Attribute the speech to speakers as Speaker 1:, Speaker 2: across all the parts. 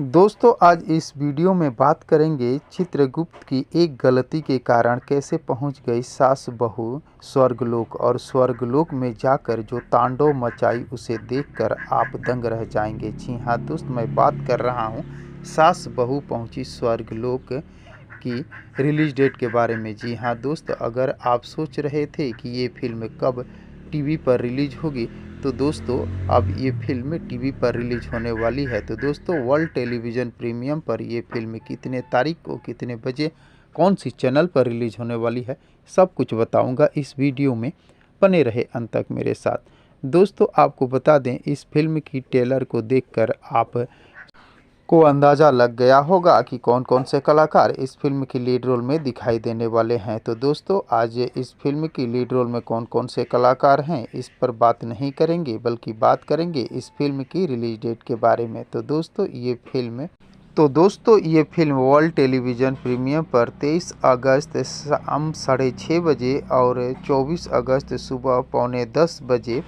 Speaker 1: दोस्तों आज इस वीडियो में बात करेंगे चित्रगुप्त की एक गलती के कारण कैसे पहुंच गई सास बहू स्वर्गलोक और स्वर्गलोक में जाकर जो तांडव मचाई उसे देखकर आप दंग रह जाएंगे। जी हाँ दोस्त, मैं बात कर रहा हूं सास बहू पहुंची स्वर्गलोक की रिलीज डेट के बारे में। जी हाँ दोस्त, अगर आप सोच रहे थे कि ये फिल्म कब टीवी पर रिलीज होगी तो दोस्तों अब ये फिल्म टीवी पर रिलीज होने वाली है। तो दोस्तों वर्ल्ड टेलीविज़न प्रीमियम पर ये फिल्म कितने तारीख को कितने बजे कौन सी चैनल पर रिलीज होने वाली है सब कुछ बताऊंगा इस वीडियो में, बने रहे अंत तक मेरे साथ। दोस्तों आपको बता दें इस फिल्म की ट्रेलर को देखकर आप को अंदाज़ा लग गया होगा कि कौन कौन से कलाकार इस फिल्म की लीड रोल में दिखाई देने वाले हैं। तो दोस्तों आज इस फिल्म की लीड रोल में कौन कौन से कलाकार हैं इस पर बात नहीं करेंगे, बल्कि बात करेंगे इस फिल्म की रिलीज डेट के बारे में। तो दोस्तों ये फिल्म वर्ल्ड टेलीविज़न प्रीमियम पर 23 अगस्त शाम 6:30 बजे और 24 अगस्त सुबह 9:45 बजे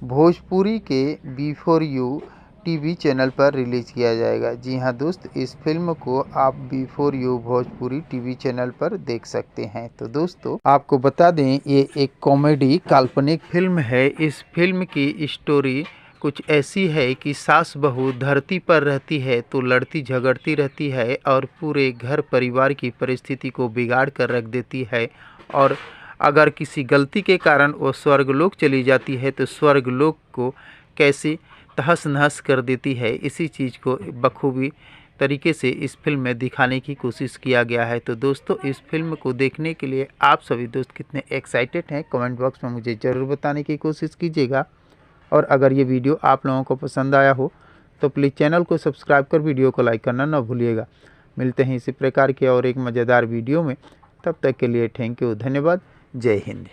Speaker 1: भोजपुरी के बी4 यू टीवी चैनल पर रिलीज़ किया जाएगा। जी हाँ दोस्त, इस फिल्म को आप B4 you Bhojpuri TV channel पर देख सकते हैं। तो दोस्तों आपको बता दें ये एक कॉमेडी काल्पनिक फिल्म है। इस फिल्म की स्टोरी कुछ ऐसी है कि सास बहू धरती पर रहती है तो लड़ती झगड़ती रहती है और पूरे घर परिवार की परिस्थिति को बिगाड़ कर रख देती है, और अगर किसी गलती के कारण वो स्वर्गलोक चली जाती है तो स्वर्गलोक को कैसे तहस नहस कर देती है, इसी चीज़ को बखूबी तरीके से इस फिल्म में दिखाने की कोशिश किया गया है। तो दोस्तों इस फिल्म को देखने के लिए आप सभी दोस्त कितने एक्साइटेड हैं कमेंट बॉक्स में मुझे ज़रूर बताने की कोशिश कीजिएगा। और अगर ये वीडियो आप लोगों को पसंद आया हो तो प्लीज़ चैनल को सब्सक्राइब कर वीडियो को लाइक करना ना भूलिएगा। मिलते हैं इसी प्रकार के और एक मज़ेदार वीडियो में, तब तक के लिए थैंक यू, धन्यवाद, जय हिंद।